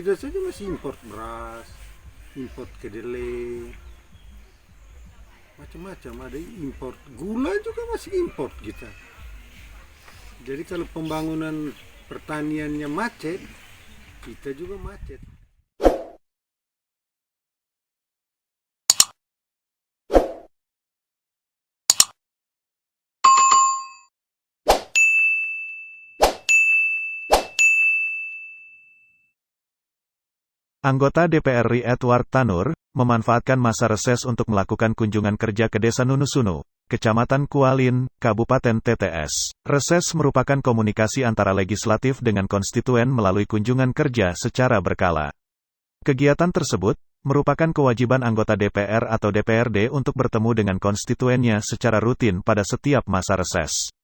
Kita saja masih import beras, import kedelai, macam-macam, ada import gula juga masih import kita. Jadi kalau pembangunan pertaniannya macet, kita juga macet. Anggota DPR RI Edward Tanur, memanfaatkan masa reses untuk melakukan kunjungan kerja ke Desa Nunusunu, Kecamatan Kualin, Kabupaten TTS. Reses merupakan komunikasi antara legislatif dengan konstituen melalui kunjungan kerja secara berkala. Kegiatan tersebut merupakan kewajiban anggota DPR atau DPRD untuk bertemu dengan konstituennya secara rutin pada setiap masa reses.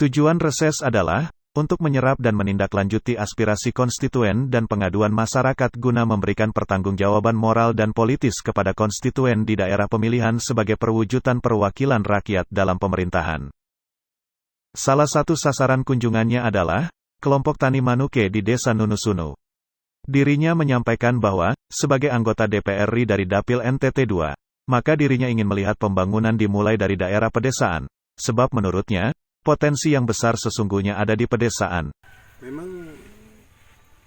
Tujuan reses adalah untuk menyerap dan menindaklanjuti aspirasi konstituen dan pengaduan masyarakat guna memberikan pertanggungjawaban moral dan politis kepada konstituen di daerah pemilihan sebagai perwujudan perwakilan rakyat dalam pemerintahan. Salah satu sasaran kunjungannya adalah kelompok tani Manuke di Desa Nunusunu. Dirinya menyampaikan bahwa, sebagai anggota DPR RI dari Dapil NTT 2, maka dirinya ingin melihat pembangunan dimulai dari daerah pedesaan, sebab menurutnya, potensi yang besar sesungguhnya ada di pedesaan. Memang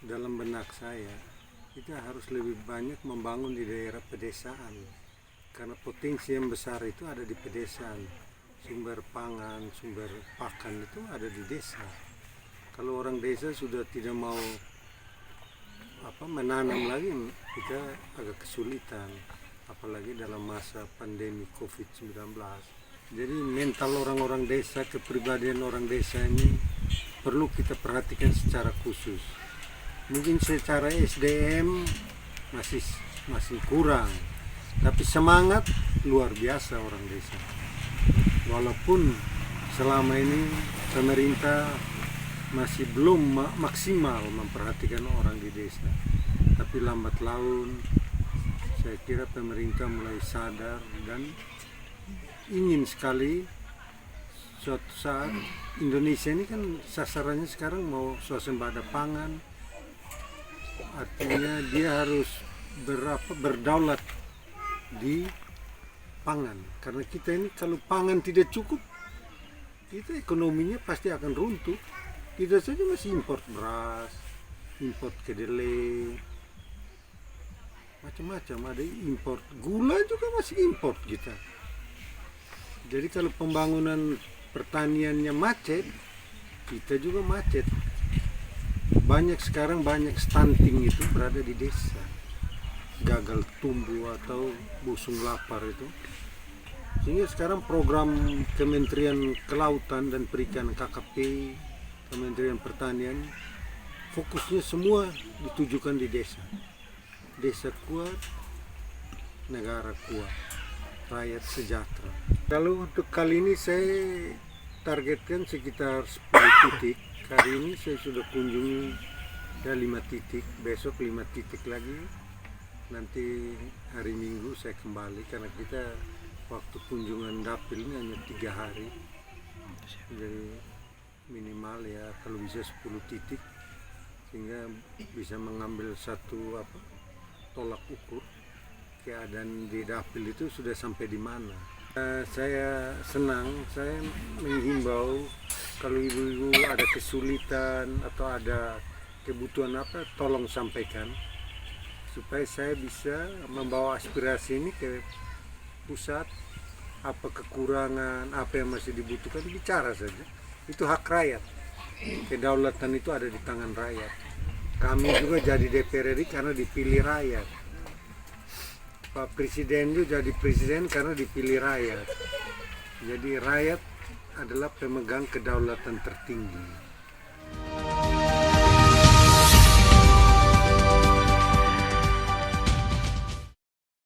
dalam benak saya, kita harus lebih banyak membangun di daerah pedesaan. Karena potensi yang besar itu ada di pedesaan. Sumber pangan, sumber pakan itu ada di desa. Kalau orang desa sudah tidak mau menanam lagi, kita agak kesulitan. Apalagi dalam masa pandemi COVID-19. Jadi mental orang-orang desa, kepribadian orang desa ini perlu kita perhatikan secara khusus. Mungkin secara SDM masih kurang, tapi semangat luar biasa orang desa. Walaupun selama ini pemerintah masih belum maksimal memperhatikan orang di desa, tapi lambat laun saya kira pemerintah mulai sadar dan ingin sekali suatu saat Indonesia ini kan sasarannya sekarang mau swasembada pangan, artinya dia harus berdaulat di pangan, karena kita ini kalau pangan tidak cukup, kita ekonominya pasti akan runtuh. Kita saja masih import beras, import kedelai, macam-macam, ada import gula juga masih import kita. Jadi kalau pembangunan pertaniannya macet, kita juga macet. Sekarang banyak stunting itu berada di desa. Gagal tumbuh atau busung lapar itu. Sehingga sekarang program Kementerian Kelautan dan Perikanan KKP, Kementerian Pertanian, fokusnya semua ditujukan di desa. Desa kuat, negara kuat, rakyat sejahtera. Kalau untuk kali ini saya targetkan sekitar 10 titik. Hari ini saya sudah kunjungi 5 titik, besok 5 titik lagi. Nanti hari Minggu saya kembali, karena kita waktu kunjungan dapil ini hanya 3 hari. Jadi minimal ya kalau bisa 10 titik, sehingga bisa mengambil satu tolak ukur keadaan di dapil itu sudah sampai di mana. Saya senang, saya menghimbau kalau ibu-ibu ada kesulitan atau ada kebutuhan tolong sampaikan supaya saya bisa membawa aspirasi ini ke pusat. Apa kekurangan, apa yang masih dibutuhkan, bicara saja. Itu hak rakyat. Kedaulatan itu ada di tangan rakyat. Kami juga jadi DPR RI karena dipilih rakyat. Pak Presiden juga jadi presiden karena dipilih rakyat. Jadi rakyat adalah pemegang kedaulatan tertinggi.